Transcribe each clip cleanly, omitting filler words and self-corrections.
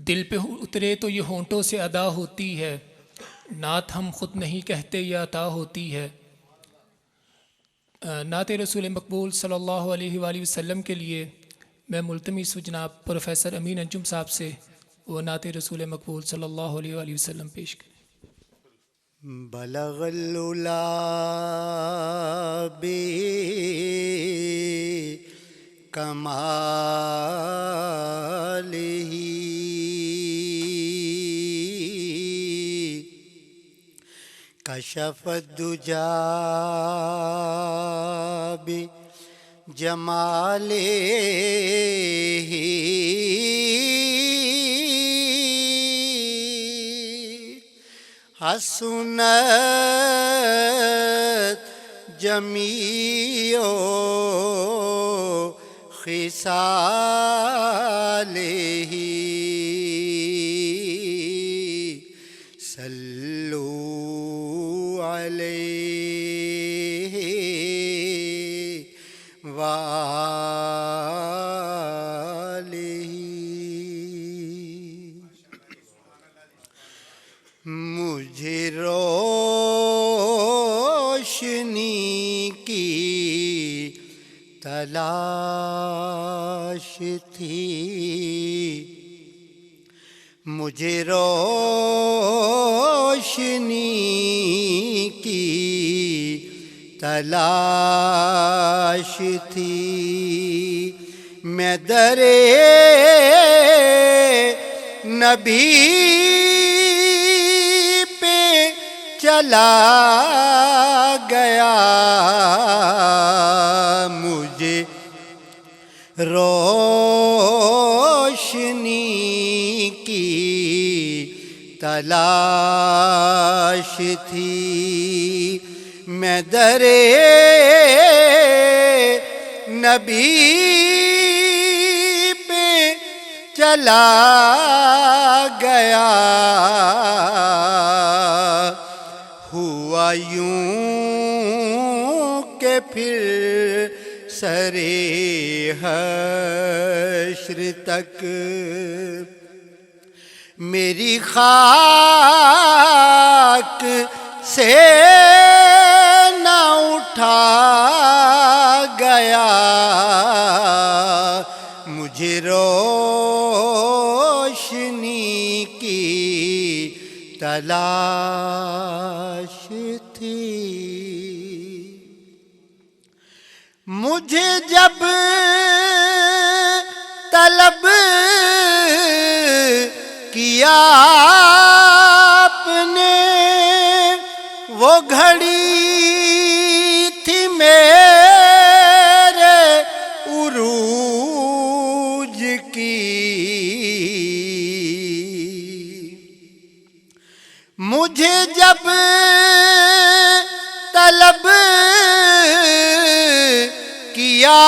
دل پہ اترے تو یہ ہونٹوں سے ادا ہوتی ہے، نعت ہم خود نہیں کہتے یہ عطا ہوتی ہے۔ نعت رسول مقبول صلی اللہ علیہ وآلہ وسلم کے لیے میں ملتمس ہوں جناب پروفیسر امین انجم صاحب سے وہ نعت رسول مقبول صلی اللہ علیہ وآلہ وسلم پیش کریں۔ بلغ العلا بکمالہ کشف الدجا بجمالہ حسنت جمیع خصالہ صلو علیہ وآلہ۔ مجھے روشنی کی تلاش تھی، مجھے روشنی کی تلاش تھی، میں در نبی پہ چلا گیا، مجھے روشنی کی تلاش تھی، میں در نبی پہ چلا گیا، ہوا یوں کہ پھر سرے حشر تک میری خاک سے نہ اٹھا گیا، مجھے روشنی کی تلاش تھی، مجھے جب طلب کیا آپ نے، وہ گھڑی تھی میرے عروج کی، مجھے جب طلب کیا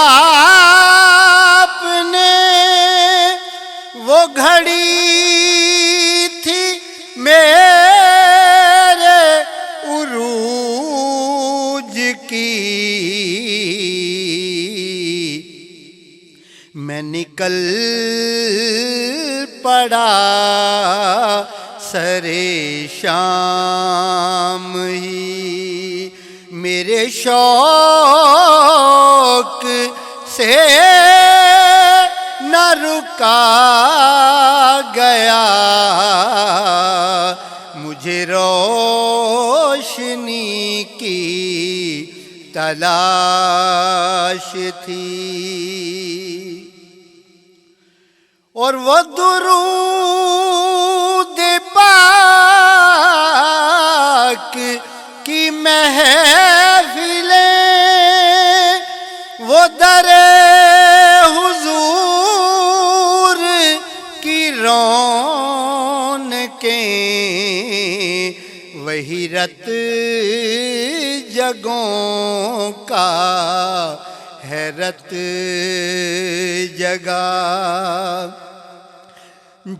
آپ نے، وہ گھڑی تھی میرے عروج کی، میں نکل پڑا سرے شام ہی، میرے شوق سے نہ رکا گیا، مجھے روشنی کی تلاش تھی، اور وہ درود پاک کی محفلیں، وہ در حضور کی رونقیں، وہی رت جگوں کا حیرت جگہ،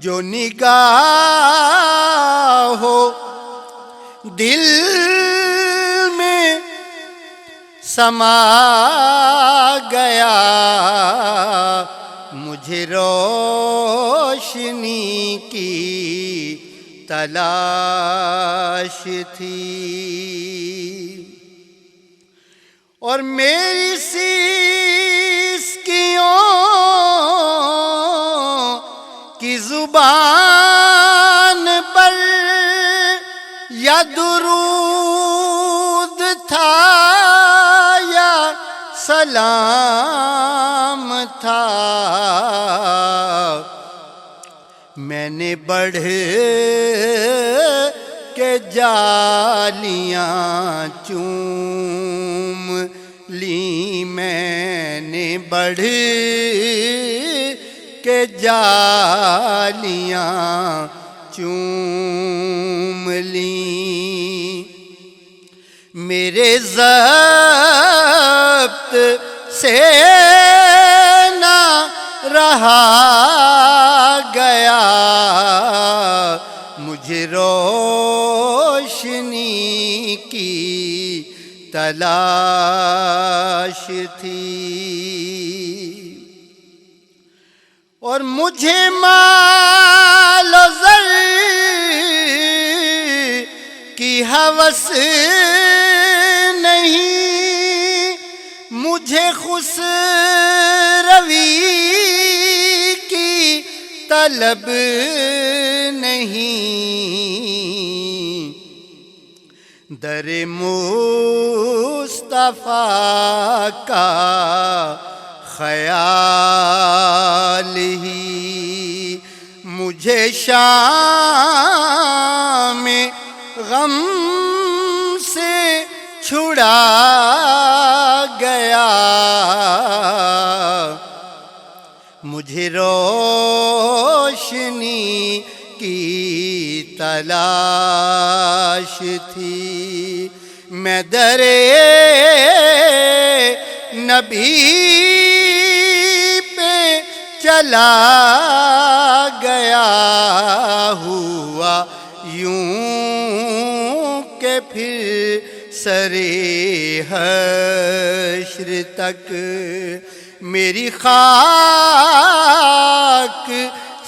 جو نگاہ ہو دل میں سما گیا، مجھے روشنی روشنی کی تلاش تھی، اور میری سیسکیوں کی زبان پر یا درود تھا یا سلام تھا، میں نے بڑھ کے جالیاں چوم لی، میں نے بڑھ کے جالیاں چوم لی، میرے ضبط سے نہ رہا گیا، مجھے روشنی کی تلاش تھی، اور مجھے مال و زر کی ہوس نہیں، مجھے خسروی کی طلب نہیں، در مصطفیٰ کا خیال ہی مجھے شام غم سے چھڑا گیا، مجھے روشنی کی تلاش تھی، میں در نبی پہ چلا گیا، ہوا یوں کہ پھر سرے حشر تک میری خاک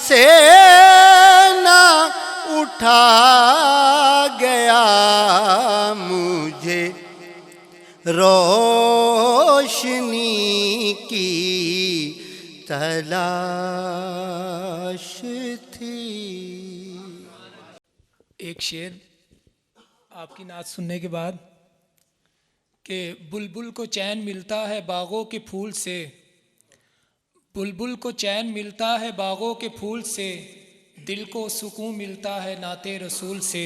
سے نہ اٹھا گیا، مجھے روشنی کی تلاش تھی۔ ایک شعر آپ کی نعت سننے کے بعد کہ بلبل کو چین ملتا ہے باغوں کے پھول سے، بلبل کو چین ملتا ہے باغوں کے پھول سے، دل کو سکون ملتا ہے نعت رسول سے،